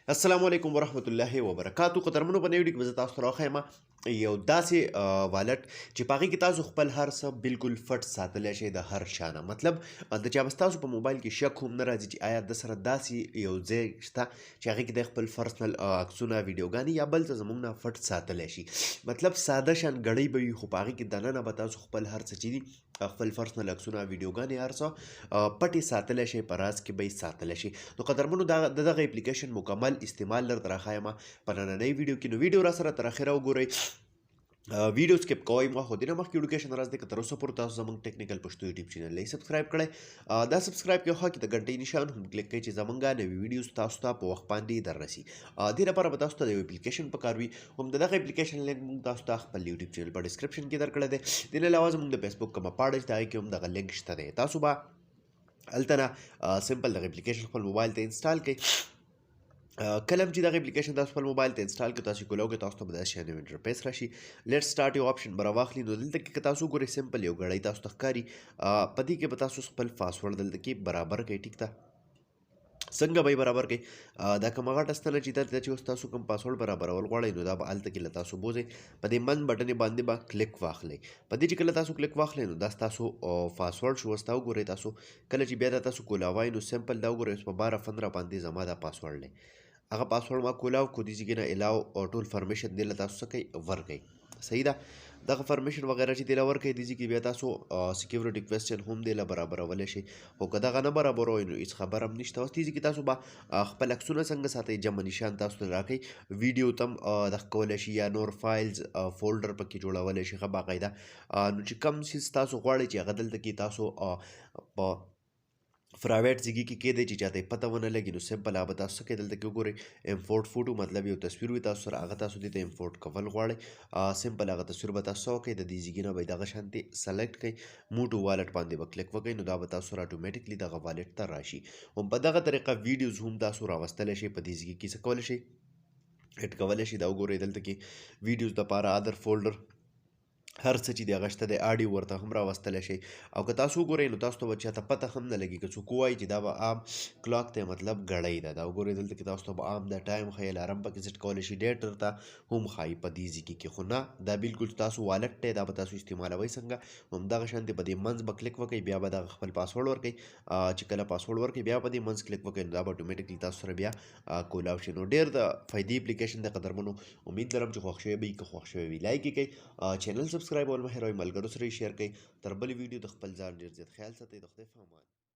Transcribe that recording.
السلام علیکم ورحمت الله وبرکاتو. قدرمنو په نوې ویډیو کې به زه تاسو ته راوښیم یو داسې والټ چې په هغې کې تاسو خپل هر څه بالکل فټ ساتلی شئ د هر شا نه. مطلب د چا به ستاسو په موبایل کې شک هم نه راځي چې آیا د سره داسې یو ځای شته چې هغې کې د خپل پرسنل عکسونه ویډیوګانې یا بل څه زموږ نه فټ ساتلی شي. مطلب ساده شان ګړۍ به وي خو په هغې کې دننه به تاسو خپل هر څه چې دي خپل پرسنل عکسونه ویډیوګانې هر څه پټې ساتلی شئ، په راز کې به یې ساتلی شي. نو قدرمنو د دغه اپلیکیشن مکمل استعمال درته راښایم په نننۍ ویډیو کې. نو ویډیو را سره تر اخره وګورئ، ویډیو سکپ کوئ مه، خو دې نه مخکې ایډوکیشن راز دی که تر اوسه پورې تاسو زموږ ټیکنیکل پښتو یوټیوب چینل نه سبسکرایب کړی، دا سبسکرایب کې خوا کې د غنټۍ نشان هم کلیک کړئ چې زموږ نوي ویډیوز تاسو ته په وخت باندې در رسي. دې لپاره به تاسو ته د یو اپلیکیشن پکار وي. هم د دغه اپلیکیشن لینک موږ تاسو ته خپل یوټیوب چینل په ډسکرپشن کې درکړی دی. دې نه علاوه زموږ د فیسبوک کومه پاڼه چې د هغې کې هم دغه لینک شته دی. تاسو به هلته نه سمپل دغه اپلیکیشن خپل موبایل ته انسټال کړئ. کله هم چې دغه اپلیکیشن تاسو خپل موبایل ته انسټال کړئ، تاسو یې کولاو کړئ، تاسو ته به داسې شان یو انټرفیس راشي. لیټ سټارټ یو آپشن به راواخلي. نو دلته کې که تاسو وګورئ سمپل یو ګړۍ تاسو ته ښکاري، په دې کې به تاسو خپل پاسورډ دلته کې برابر کړئ. ټیک ده، څنګه به یې برابر کړئ؟ دا کومه غټه ستنه چې دلته چې اوس تاسو کوم پاسورډ برابرول غواړئ، نو دا به هلته کې له تاسو بوځئ، په دې من بټن باندې به کلیک واخلئ. په دې چې کله تاسو کلیک واخلئ نو دا ستاسو پاسورډ شو. اوس دا وګورئ تاسو کله چې بیا دا تاسو کولاوئ نو سمپل دا وګورئ، اوس په 12 باندې زما دا پاسورډ دی. هغه پاسورډ ما کولاو کو دې ځای نه الاو او ټول فرمیشن دې له تاسو څه کوئ ورکوئ. صحیح ده، دغه فرمیشن وغیره چې دې له ورکوئ دې ځای کې بیا تاسو سیکیورټي کوېسچن هم دې له برابرولی شئ. خو که دغه نه برابروئ نو هېڅ خبره هم نشته. اوس دې ځای کې تاسو به خپل عکسونه څنګه ساتئ، جمع نشان تاسو ته راکوئ. ویډیو ته هم دغه کولی شي یا نور فایلز فولډر پکې جوړولی شي ښه باقاعده. نو چې کوم څیز تاسو غواړئ چې هغه دلته کې تاسو په پرایویټ ځای کې کېدی چې چاته یې پته ونه لګي، نو سمپل هغه به تاسو څه کوئ، دلته کې وګورئ امپورټ فوټو، مطلب یو تصویر وي تاسو سره، هغه تاسو دې ته امپورټ کول غواړئ. سمپل هغه تصویر به تاسو څه وکړئ، د دې ځای نه به یې دغه شانتې سلیکټ کړئ، موټو والټ باندې به کلیک وکړئ، نو دا به تاسو سره اټومیټیکلي دغه والټ ته راشي. هم په دغه طریقه ویډیوز هم تاسو راوستلی شئ، په دې ځای کې څه کولی شئ، اډ کولی شئ. دا وګورئ دلته کې ویډیوز دپاره ادر فولډر هر څه چې دی هغه شته دی، آډیو ورته هم راوستلی شئ. او که تاسو وګورئ نو تاسو ته به چاته پته هم نه لګي، که څوک ووایي چې دا به عام کلاک دی، مطلب ګړۍ ده. دا وګورئ دلته کې تاسو ته به عام دا ټایم ښایي، الارم پکې سیټ کولی شئ، ډیټ درته هم ښایي په دې ځای کې. خو نه، دا بالکل تاسو والټ دی، دا به تاسو استعمالوئ څنګه، همدغه شانتې په دې منځ به کلیک وکړئ، بیا به دغه خپل پاسورډ ورکړئ. چې کله پاسورډ ورکړئ بیا په دې منځ کلیک وکړئ، نو دا به اټومیټیکلي تاسو سره بیا کولاو شي. نو ډېر د فایدې اپلیکیشن دی قدرمنو. امید لرم چې خوښ شوی به وي. که خوښ شوی وي لایک یې کړئ، چینل سبسکرایبول مه هېروئ، ملګرو سره یې شیر کړئ. تر بلې ویډیو د خپل ځان ډېر زیات خیال ساتئ. د خدای په امان.